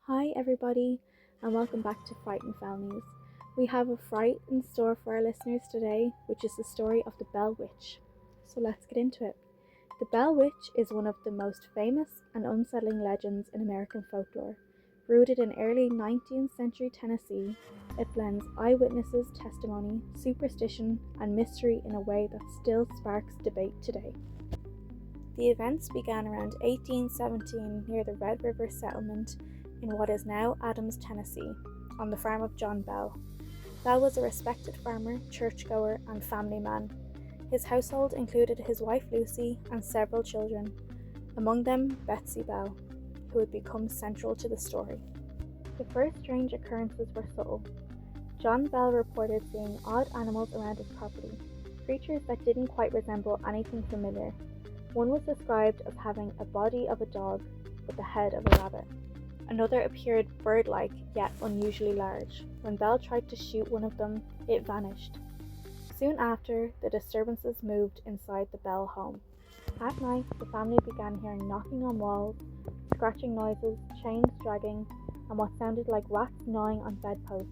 Hi everybody, and welcome back to Fright and Foul News. We have a fright in store for our listeners today, which is the story of the Bell Witch. So let's get into it. The Bell Witch is one of the most famous and unsettling legends in American folklore. Rooted in early 19th century Tennessee, it blends eyewitnesses' testimony, superstition, and mystery in a way that still sparks debate today. The events began around 1817 near the Red River settlement in what is now Adams, Tennessee, on the farm of John Bell. Bell was a respected farmer, churchgoer, and family man. His household included his wife Lucy and several children, among them Betsy Bell, who would become central to the story. The first strange occurrences were subtle. John Bell reported seeing odd animals around his property, creatures that didn't quite resemble anything familiar. One was described as having a body of a dog with the head of a rabbit. Another appeared bird-like, yet unusually large. When Bell tried to shoot one of them, it vanished. Soon after, the disturbances moved inside the Bell home. At night, the family began hearing knocking on walls, scratching noises, chains dragging, and what sounded like rats gnawing on bedposts.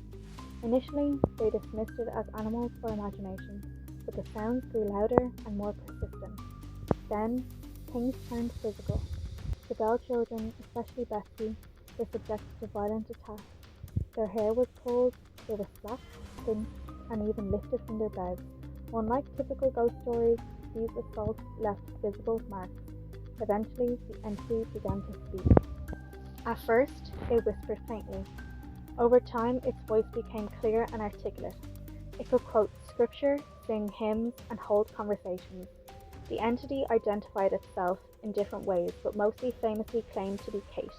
Initially, they dismissed it as animals or imagination, but the sounds grew louder and more persistent. Then, things turned physical. The Bell children, especially Betsy, were subjected to violent attacks. Their hair was pulled, they were slapped, pinched, and even lifted from their beds. Unlike typical ghost stories, these assaults left visible marks. Eventually, the entity began to speak. At first, it whispered faintly. Over time, its voice became clear and articulate. It could quote scripture, sing hymns, and hold conversations. The entity identified itself in different ways, but mostly famously claimed to be Kate,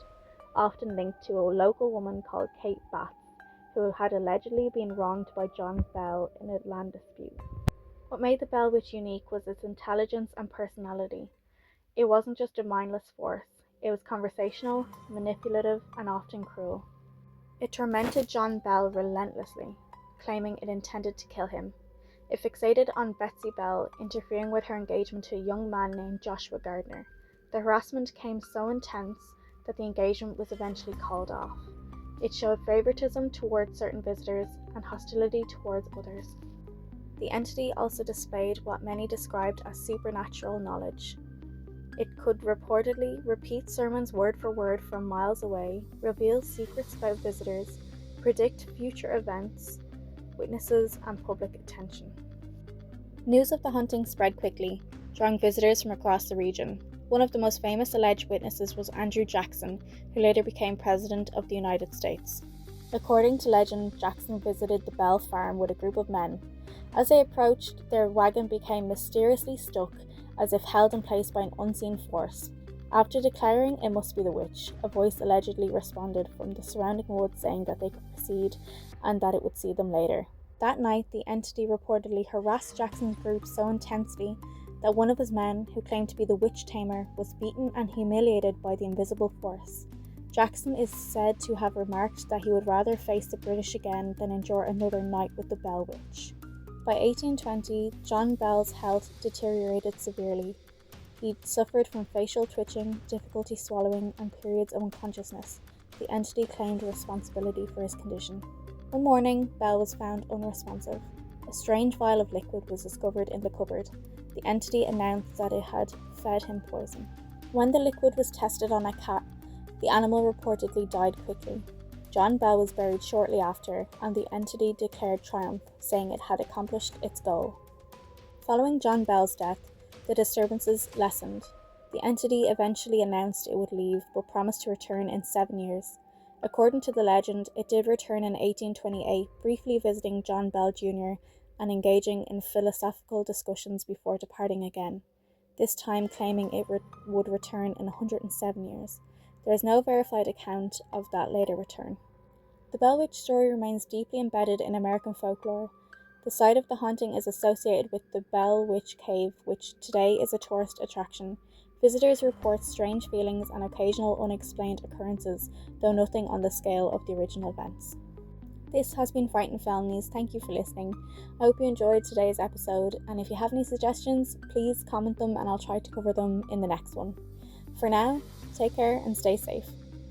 often linked to a local woman called Kate Batts, who had allegedly been wronged by John Bell in a land dispute. What made the Bell Witch unique was its intelligence and personality. It wasn't just a mindless force, it was conversational, manipulative, and often cruel. It tormented John Bell relentlessly, claiming it intended to kill him. It fixated on Betsy Bell, interfering with her engagement to a young man named Joshua Gardner. The harassment became so intense that the engagement was eventually called off. It showed favoritism towards certain visitors and hostility towards others. The entity also displayed what many described as supernatural knowledge. It could reportedly repeat sermons word for word from miles away, reveal secrets about visitors, predict future events, witnesses, and public attention. News of the haunting spread quickly, drawing visitors from across the region. One of the most famous alleged witnesses was Andrew Jackson, who later became President of the United States. According to legend, Jackson visited the Bell farm with a group of men. As they approached, their wagon became mysteriously stuck, as if held in place by an unseen force. After declaring it must be the witch, a voice allegedly responded from the surrounding woods saying that they could proceed and that it would see them later. That night, the entity reportedly harassed Jackson's group so intensely that one of his men, who claimed to be the witch tamer, was beaten and humiliated by the invisible force. Jackson is said to have remarked that he would rather face the British again than endure another night with the Bell Witch. By 1820, John Bell's health deteriorated severely. He suffered from facial twitching, difficulty swallowing, and periods of unconsciousness. The entity claimed responsibility for his condition. One morning, Bell was found unresponsive. A strange vial of liquid was discovered in the cupboard. The entity announced that it had fed him poison. When the liquid was tested on a cat, the animal reportedly died quickly. John Bell was buried shortly after, and the entity declared triumph, saying it had accomplished its goal. Following John Bell's death, the disturbances lessened. The entity eventually announced it would leave, but promised to return in 7 years. According to the legend, it did return in 1828, briefly visiting John Bell Jr. and engaging in philosophical discussions before departing again, this time claiming it would return in 107 years. There is no verified account of that later return. The Bell Witch story remains deeply embedded in American folklore. The site of the haunting is associated with the Bell Witch Cave, which today is a tourist attraction. Visitors report strange feelings and occasional unexplained occurrences, though nothing on the scale of the original events. This has been Fright and Foul News. Thank you for listening. I hope you enjoyed today's episode, and if you have any suggestions, please comment them and I'll try to cover them in the next one. For now, take care and stay safe.